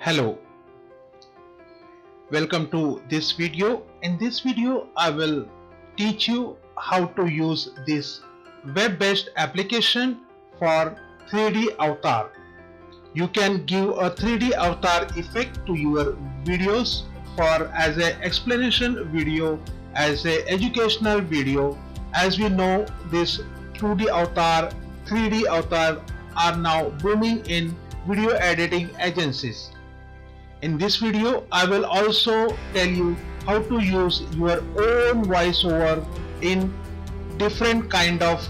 Hello, welcome to this video. In this video I will teach you how to use this web-based application for 3D avatar. You can give a 3D avatar effect to your videos for as a explanation video, as a educational video. As we know, this 2D avatar, 3D avatar are now booming in video editing agencies. In this video, I will also tell you how to use your own voiceover in different kind of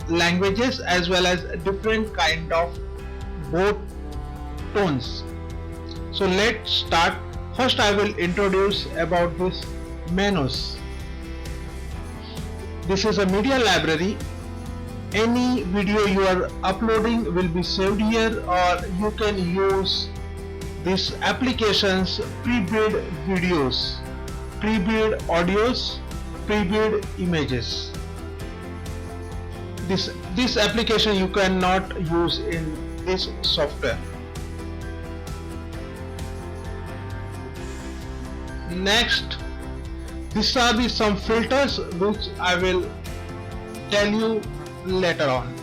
languages as well as different kind of both tones. So let's start. First I will introduce about this menus. This is a media library. Any video you are uploading will be saved here, or you can use this application's pre-built videos, pre-built audios, pre-built images. This application you cannot use in this software. Next, these are some filters which I will tell you later on.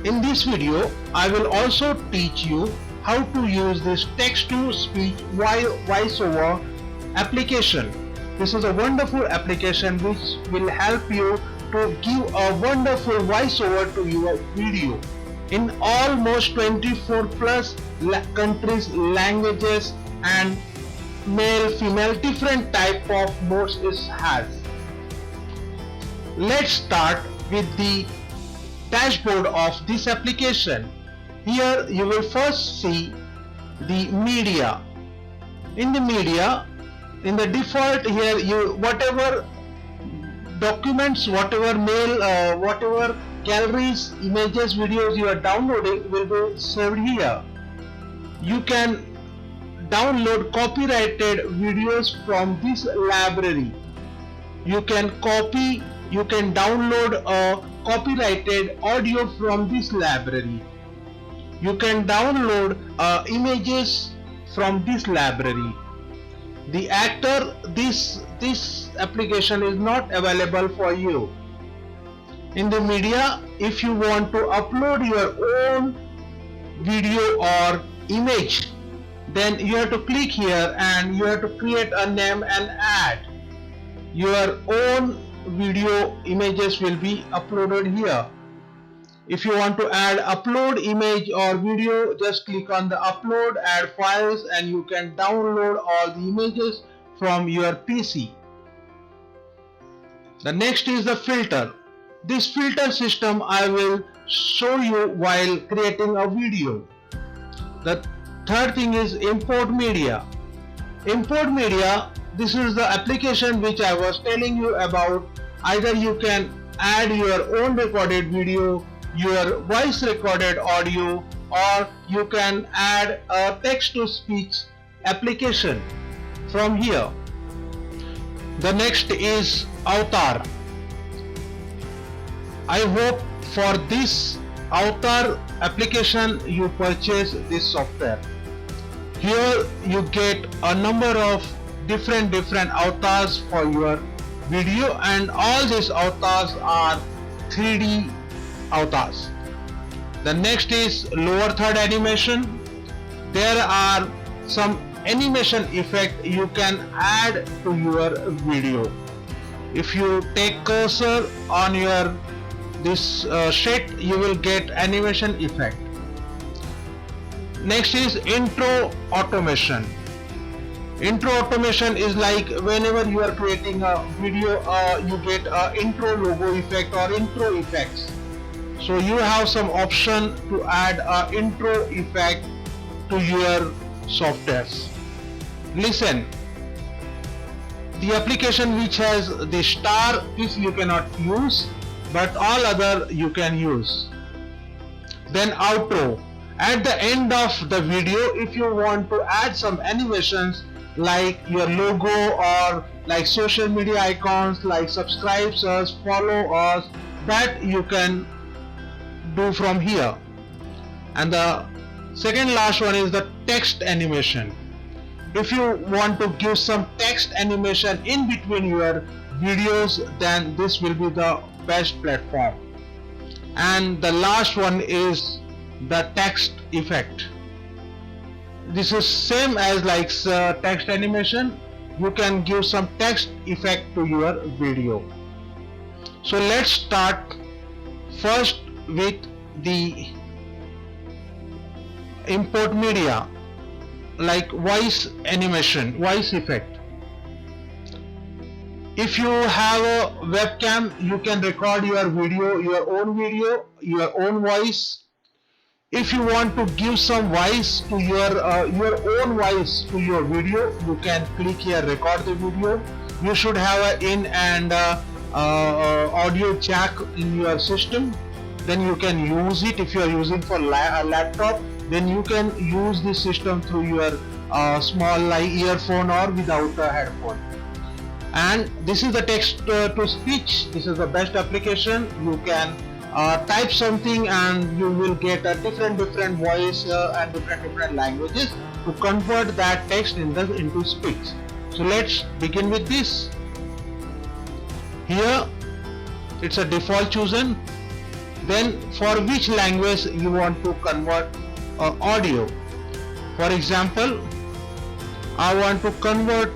In this video, I will also teach you how to use this text-to-speech voiceover application. This is a wonderful application which will help you to give a wonderful voiceover to your video in almost 24 plus countries, languages, and male, female, different type of modes it has. Let's start with the dashboard of this application. Here you will first see the media. In the media, in the default here, you whatever documents, whatever mail, whatever galleries, images, videos you are downloading will be saved here. You can download copyrighted videos from this library. You can download a copyrighted audio from this library. You can download images from this library. The actor, this application is not available for you. In the media, if you want to upload your own video or image, then you have to click here and you have to create a name and add. Your own video images will be uploaded here. If you want to add upload image or video, just click on the upload, add files, and you can download all the images from your PC. The next is the filter. This filter system I will show you while creating a video. The third thing is import media. Import media, this is the application which I was telling you about. Either you can add your own recorded video, your voice recorded audio, or you can add a text-to-speech application from here. The next is avatar. I hope for this avatar application you purchase this software. Here you get a number of different avatars for your video, and all these avatars are 3D avatars. The next is lower third animation. There are some animation effect you can add to your video. If you take cursor on your this sheet, you will get animation effect. Next is intro automation. Intro automation is like whenever you are creating a video, you get a intro logo effect or intro effects. So you have some option to add a intro effect to your softwares. Listen, the application which has the star, this you cannot use, but all other you can use. Then outro. At the end of the video, if you want to add some animations like your logo or like social media icons like subscribe us, follow us, that you can do from here. And the second last one is the text animation. If you want to give some text animation in between your videos, then this will be the best platform. And the last one is the text effect. This is same as like text animation. You can give some text effect to your video. So let's start first with the import media, like voice animation, voice effect. If you have a webcam, you can record your video, your own voice. If you want to give some voice to your own voice to your video, you can click here, record the video. You should have an in and audio jack in your system. Then you can use it. If you are using for a laptop, then you can use this system through your small earphone or without a headphone. And this is the text to speech. This is the best application. You can type something and you will get a different voice and different languages to convert that text into speech. So let's begin with this. Here it's a default chosen. Then for which language you want to convert audio. For example, I want to convert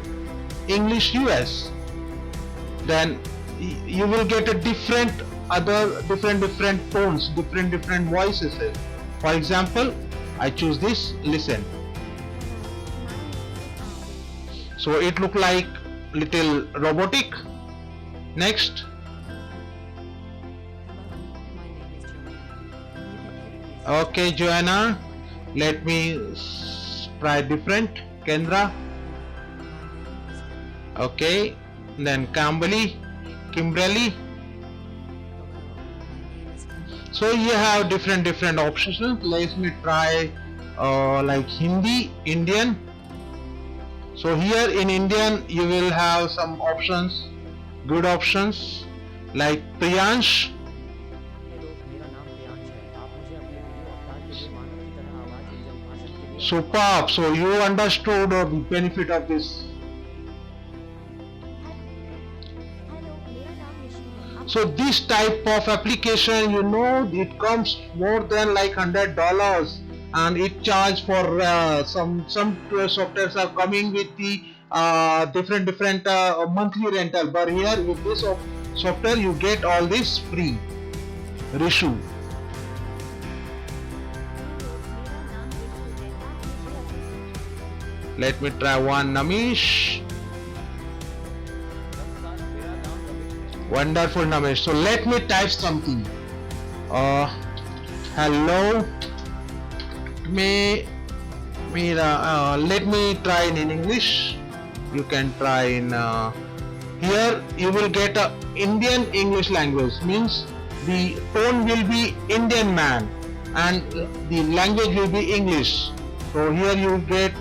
English US. Then you will get a different tones, different voices. For example, I choose this, listen. So it look like little robotic. Next. Okay, Joanna, let me try different. Kendra. Okay, then Kimberly. So you have different options. Let me try like Hindi, Indian. So here in Indian you will have some options, good options like Priyansh. Superb. So you understood the benefit of this. So this type of application, it comes more than like $100, and it charge for some softwares are coming with the different monthly rental. But here with this software you get all this free. Rishu. Let me try one. Namish. Wonderful, Namish. So let me type something. Hello. Let me try in English. You can try in here. You will get a Indian English language. Means the tone will be Indian man and the language will be English. So here you get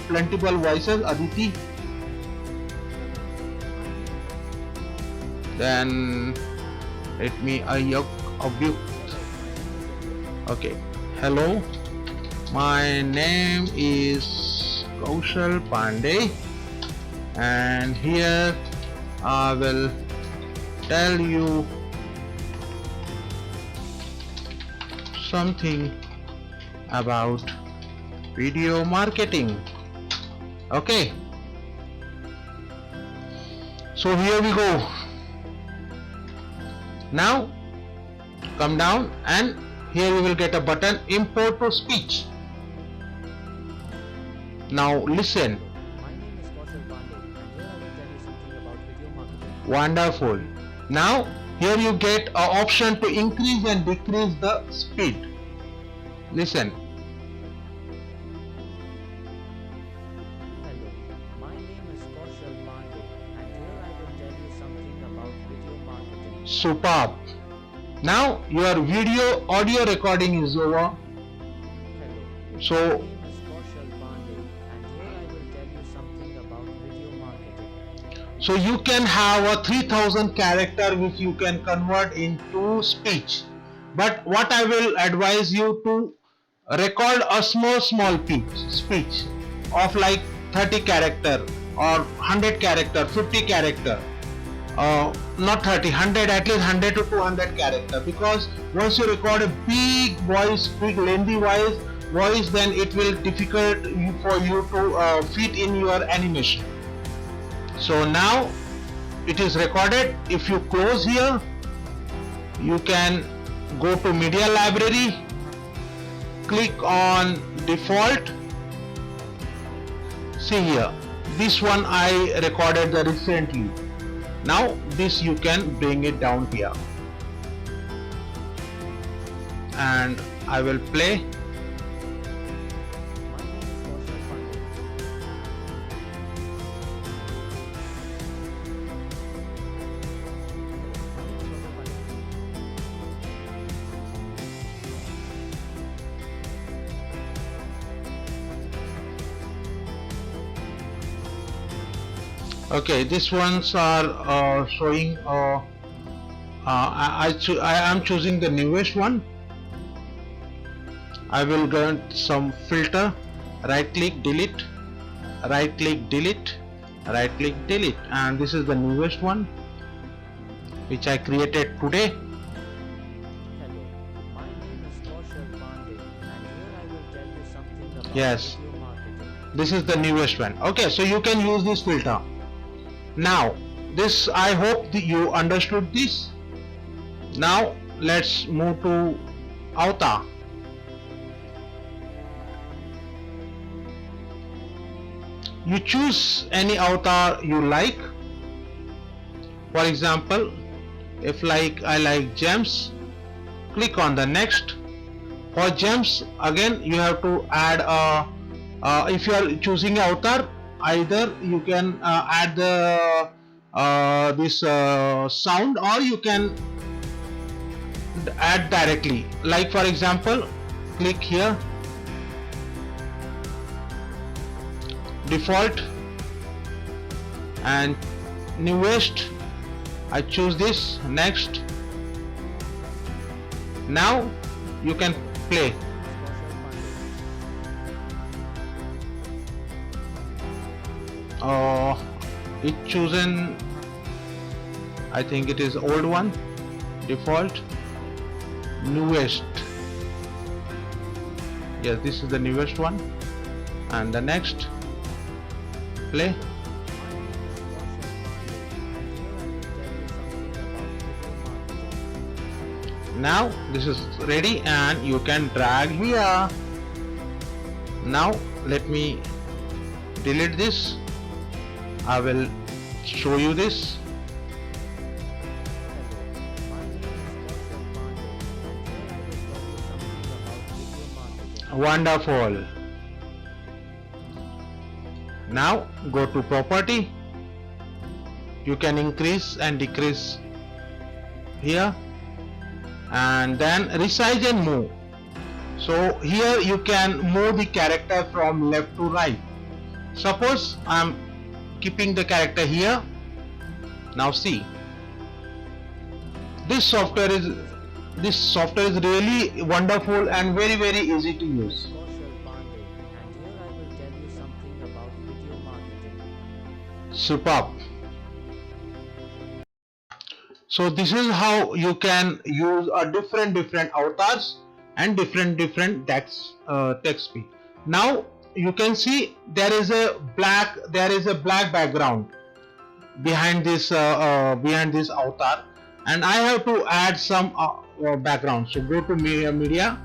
plentiful voices. Aditi. Then let me okay. Hello, my name is Kaushal Pandey, and here I will tell you something about video marketing. Okay, so here we go. Now come down and here you will get a button, import to speech. Now listen. My name is Kaushal Pandey and here I will tell you something about video marketing. Wonderful. Now here you get an option to increase and decrease the speed. Listen. Hello, my name is Kaushal Pandey and here I will tell you something about video marketing. Superb. Now your audio recording is over. Hello, So my name is Kaushal Pandey and here I will tell you something about video marketing. So you can have a 3000 character which you can convert into speech. But what I will advise you to record a small speech of like 30 character or 100 character, 50 character, not 30, 100, at least 100 to 200 character, because once you record a big voice, big lengthy voice, then it will difficult for you to fit in your animation. So now it is recorded. If you close here, you can go to media library, click on default. See here, this one I recorded recently. Now this you can bring it down here, and I will play. Okay, these ones are showing. I am choosing the newest one. I will get some filter. Right click, delete. Right click, delete. Right click, delete. And this is the newest one, which I created today. Hello, my name is Kaushal Pandey, and here I will tell you something about Yes. video marketing. This is the newest one. Okay, so you can use this filter. Now this, I hope that you understood this. Now let's move to avatar. You choose any avatar you like. For example, if I like gems, click on the next. For gems, again you have to add a if you are choosing avatar, either you can add the this sound, or you can add directly. Like for example, click here, default, and newest. I choose this, next. Now you can play. It chosen, I think it is old one, default, newest. Yes, this is the newest one, and the next, play. Now this is ready, and you can drag here. Now let me delete this. I will show you this. Wonderful. Now go to property. You can increase and decrease here, and then resize and move. So here you can move the character from left to right. Suppose I am keeping the character here. Now see, this software is really wonderful and very easy to use. Kaushal Pandey, and here I will tell you something about video marketing. Superb. So this is how you can use a different avatars and different text speed. Now you can see there is a black background behind this avatar, and I have to add some background. So go to media.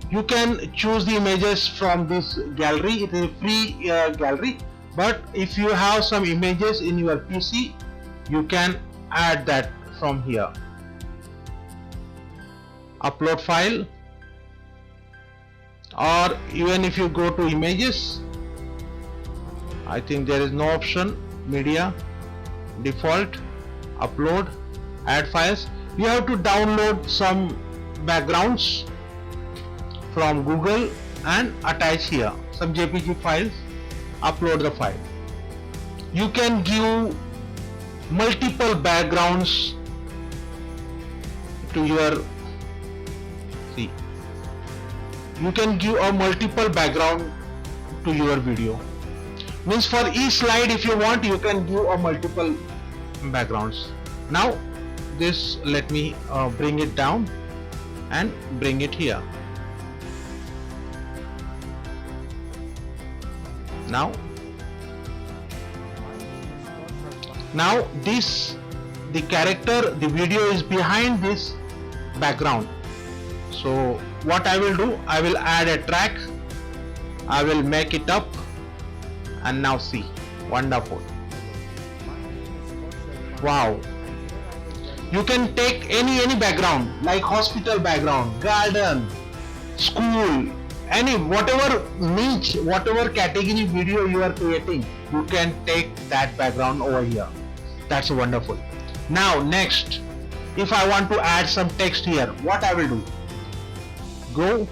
You can choose the images from this gallery. It is a free gallery, but if you have some images in your PC, you can add that from here. Upload file, or even if you go to images, I think there is no option. Media, default, upload, add files. You have to download some backgrounds from Google and attach here some JPG files. Upload the file. You can give multiple backgrounds to your, see, you can give a multiple background to your video. Means for each slide, if you want, you can give a multiple backgrounds. Now this, let me bring it down and bring it here. Now this, the character, the video is behind this background. So what I will do, I will add a track, I will make it up, and now see, wonderful. Wow, you can take any background, like hospital background, garden, school, any, whatever niche, whatever category video you are creating, you can take that background over here. That's wonderful. Now next, if I want to add some text here, what I will do, go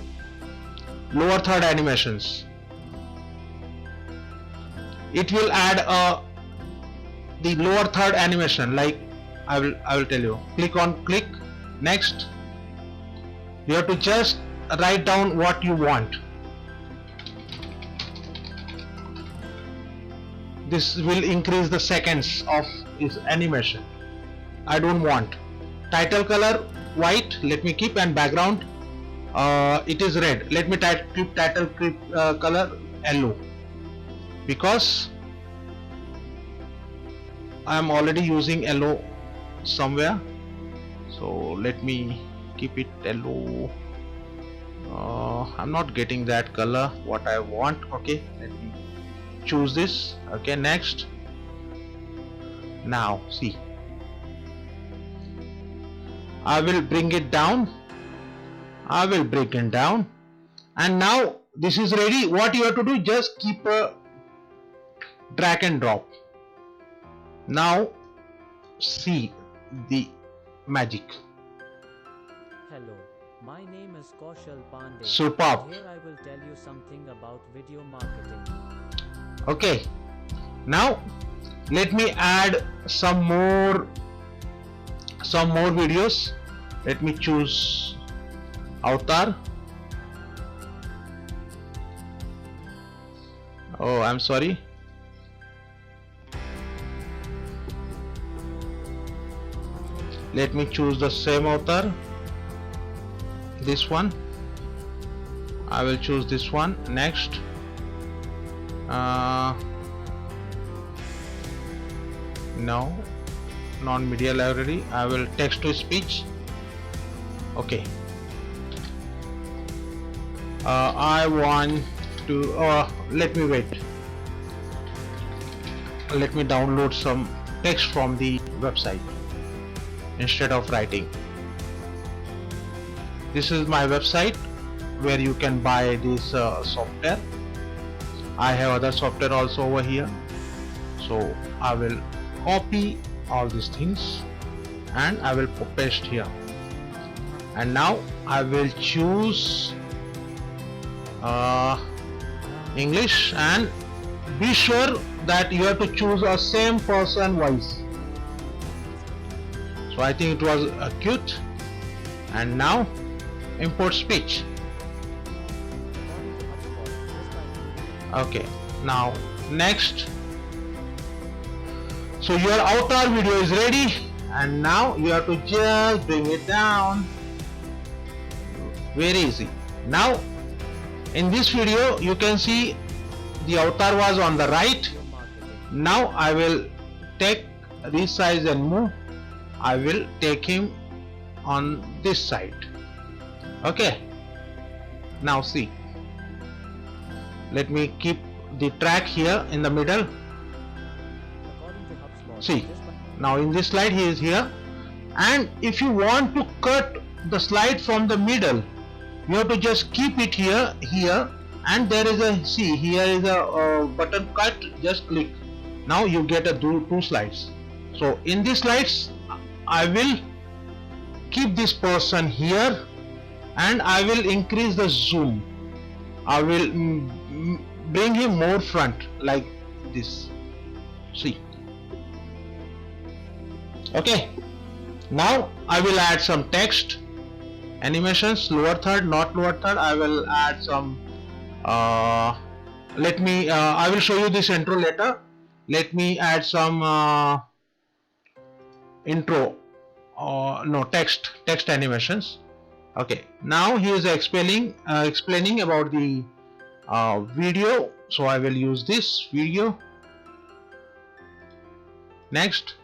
lower third animations. It will add the lower third animation, like I will tell you, click on click, next. You have to just write down what you want. This will increase the seconds of his animation. I don't want. Title color white, let me keep, and background it is red. Let me keep title color yellow, because I am already using yellow somewhere. So let me keep it yellow. I'm not getting that color what I want. Okay, let me choose this. Okay, next. Now see, I will bring it down, I will break it down, and now this is ready. What you have to do, just keep a drag and drop. Now see the magic. Hello, my name is Kaushal Pandey. Superb. Here I will tell you something about video marketing. Okay, now let me add some more videos. Let me choose avatar. Oh, I'm sorry. Let me choose the same avatar, this one. I will choose this one. Next, no, non-media library. I will text to speech. Okay, I want to let me wait, let me download some text from the website instead of writing. This is my website where you can buy this software. I have other software also over here, so I will copy all these things and I will paste here. And now I will choose English, and be sure that you have to choose a same person voice. So I think it was cute. And now import speech. Okay, now next. So your avatar video is ready, and now you have to just bring it down. Very easy. Now in this video you can see the avatar was on the right. Now I will take resize and move. I will take him on this side. Okay, now see, let me keep the track here in the middle. See, now in this slide he is here, and if you want to cut the slide from the middle, you have to just keep it here, and there is a, see, here is a button cut, just click. Now you get a two slides. So in these slides I will keep this person here, and I will increase the zoom. I will bring him more front like this. See, Okay, now I will add some text animations, lower third, not lower third. I will add some I will show you this intro later. Let me add some intro no text animations. Okay, now he is explaining about the video, so I will use this video. Next,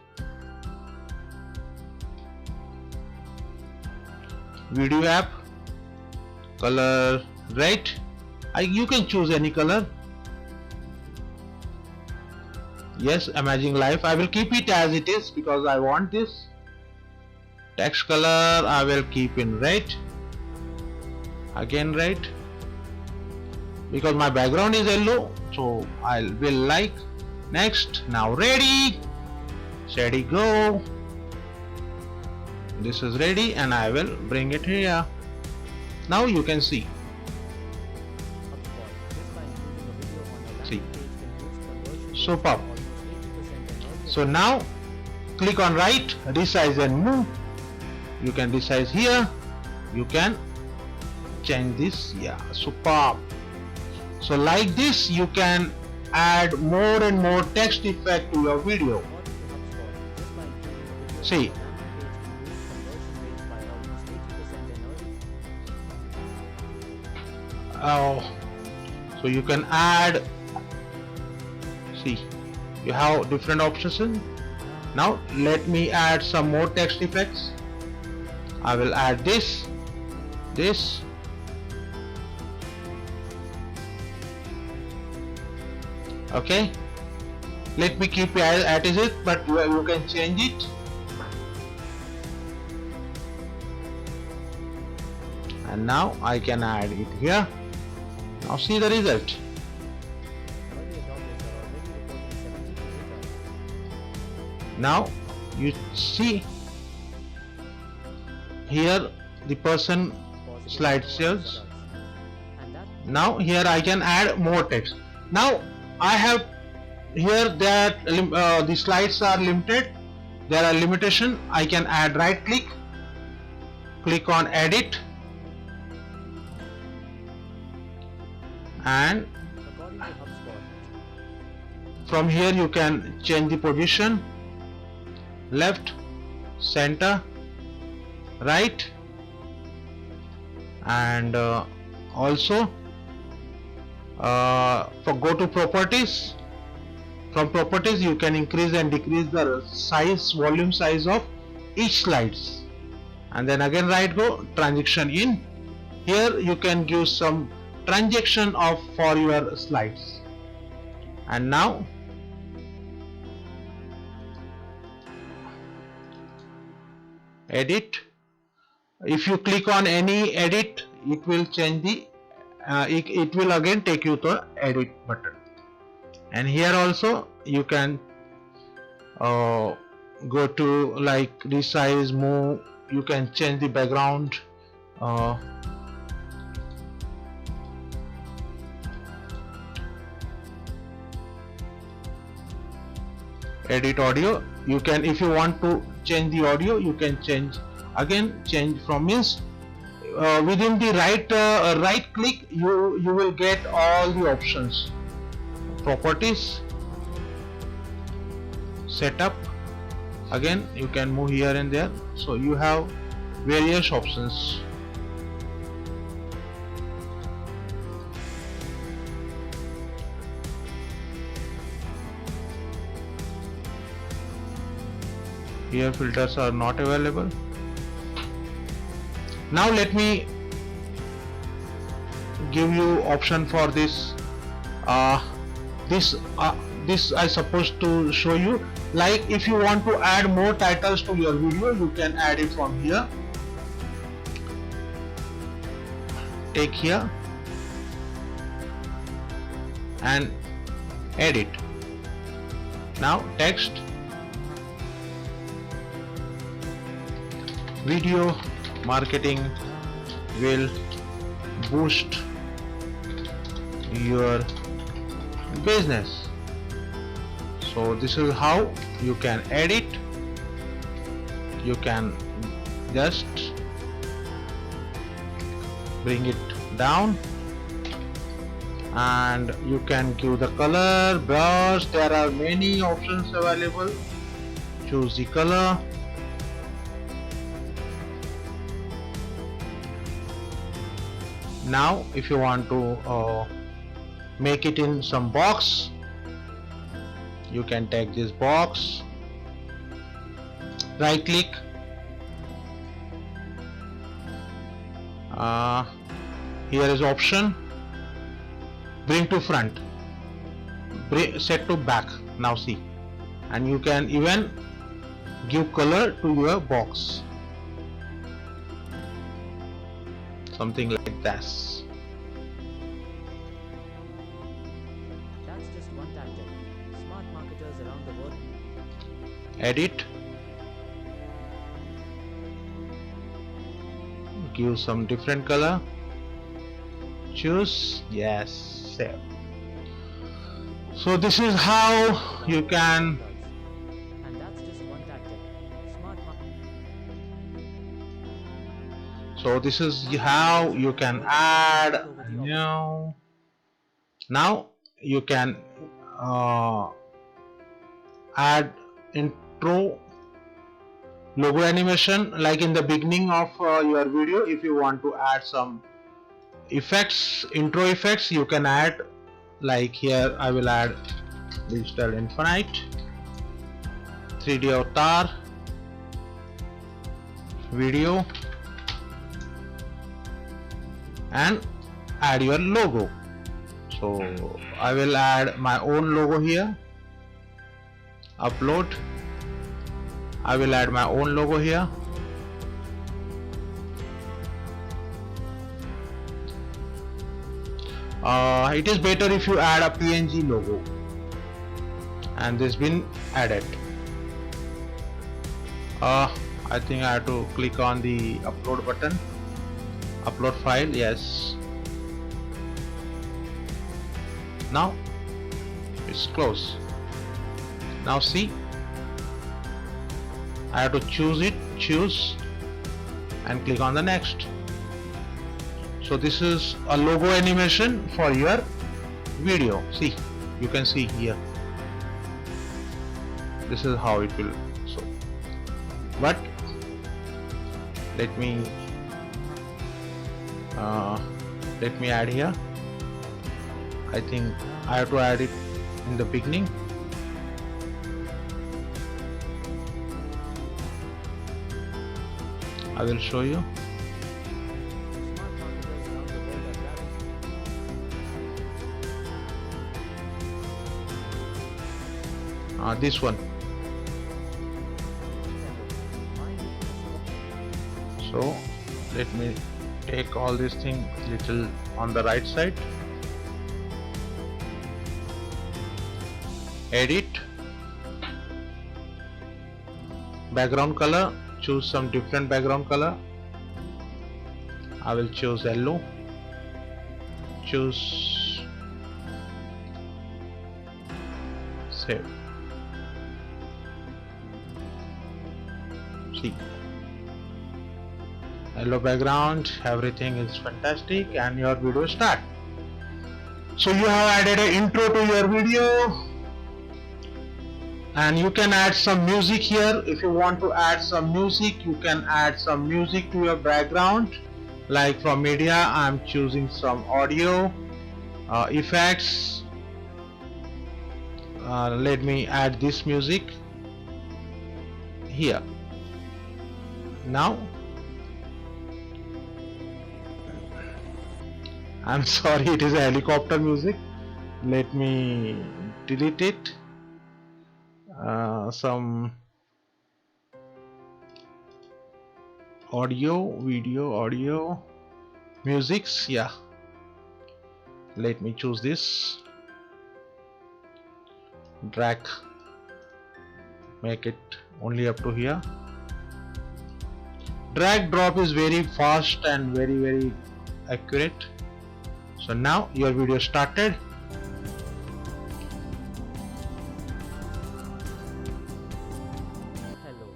video app, color red. You can choose any color. Yes, Amazing Life. I will keep it as it is because I want this. Text color I will keep in red. Again red. Because my background is yellow, so I will like. Next, now ready. Steady, go. This is ready and I will bring it here. Now you can see. See. Superb. So now click on right, resize and move. You can resize here. You can change this. Yeah, superb. So like this you can add more and more text effect to your video. See. So you can add, see, you have different options. Now let me add some more text effects. I will add this. Okay, let me keep it as it, but you can change it. And now I can add it here. Now see the result. Now you see here the person slide shows. Now here I can add more text. Now I have here that the slides are limited. There are limitation. I can add, right click on edit, and from here you can change the position, left, center, right, and also for go to properties. From properties you can increase and decrease the size, volume size of each slides, and then again right go transition in. Here you can give some transition of for your slides. And now edit. If you click on any edit, it will change the it will again take you to edit button. And here also you can go to like resize, move. You can change the background, edit audio. You can, if you want to change the audio, you can change from means within the right click you will get all the options. Properties, setup, again you can move here and there, so you have various options. Here filters are not available. Now let me give you option for this. This I supposed to show you. Like if you want to add more titles to your video, you can add it from here. Take here and edit. Now text, video marketing will boost your business. So this is how you can edit you can just bring it down and you can give the color, brush. There are many options available. Choose the color. Now if you want to make it in some box, you can take this box, right click, here is option, bring to front, set to back. Now see, and you can even give color to your box, something like this. That's just one tactic. Smart marketers around the world. Edit, give some different color, choose, yes, save. So this is how you can And that's just one tactic. Smart So this is how you can add a new. Now you can add intro logo animation, like in the beginning of your video. If you want to add some effects, intro effects, you can add, like here I will add Digital Infinite 3D avatar video and add your logo. So I will add my own logo here, upload. I will add my own logo here. It is better if you add a PNG logo, and this been added. I think I have to click on the upload button, upload file, yes. Now it's closed. Now see, I have to choose and click on the next. So this is a logo animation for your video. See, you can see here, this is how it will show. But let me add here. I think I have to add it in the beginning. I will show you. This one. So let me take all this thing little on the right side. Edit, background color, choose some different background color. I will choose yellow, choose save. See, yellow background, everything is fantastic, and your video start. So you have added an intro to your video, and you can add some music here. If you want to add some music, you can add some music to your background. Like from media, I'm choosing some audio effects. Let me add this music here. Now I'm sorry, it is a helicopter music. Let me delete it. Some audio, video, audio, musics, yeah. Let me choose this. Drag, make it only up to here. Drag drop is very fast and very accurate. So now your video started. Hello,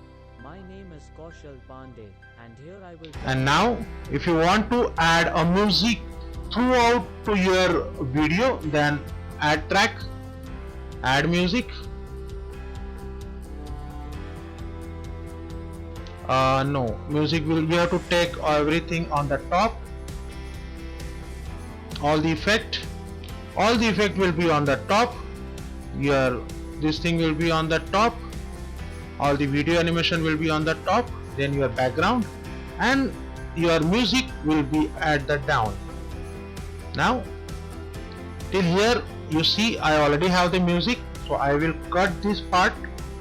my name is Kaushal Kaushal Pandey, and here I will And now if you want to add a music throughout to your video, then add track, add music. No, music will, you have to take everything on the top. All the effect will be on the top. This thing will be on the top. All the video animation will be on the top. Then your background and your music will be at the down. Now till here you see I already have the music, so I will cut this part.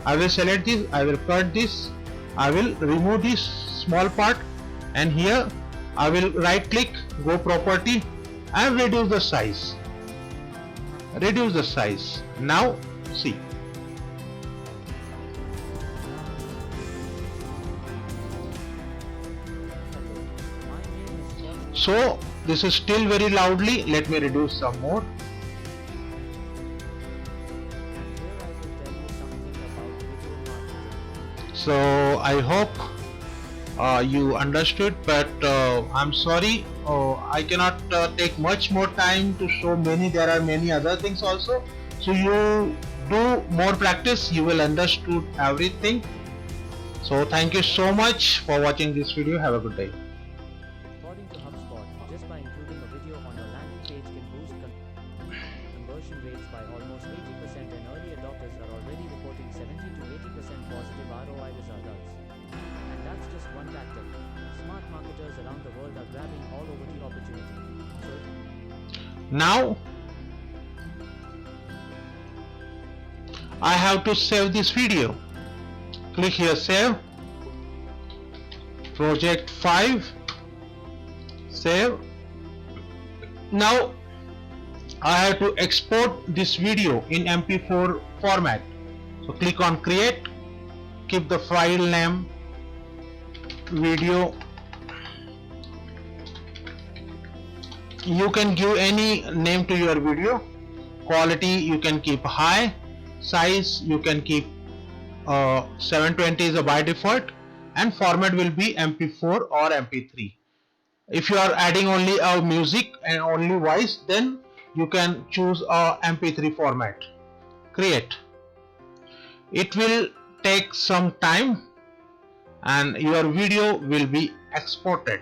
I will select this, I will cut this, I will remove this small part, and here I will right click, go property and reduce the size. Reduce the size. Now see. My name is Kaushal. So this is still very loudly. Let me reduce some more. And here I will tell you something about video marketing. So I hope you understood, but I'm sorry, I cannot take much more time to show many. There are many other things also. So you do more practice, you will understood everything. So thank you so much for watching this video. Have a good day. According to HubSpot, just by including a video on your landing page can boost conversion rates by almost 80%, and early adopters are already reporting 70 to 80% positive ROI results. And that's just one tactic. Smart marketers around the world are grabbing all over the opportunity. So, Now I have to save this video. Click here, save. Project 5. Save. Now I have to export this video in MP4 format. So click on create. Keep the file name video. You can give any name to your video. Quality you can keep high. Size you can keep 720 is a by default, and format will be MP4 or MP3. If you are adding only a music and only voice, then you can choose a MP3 format. Create. It will take some time and your video will be exported.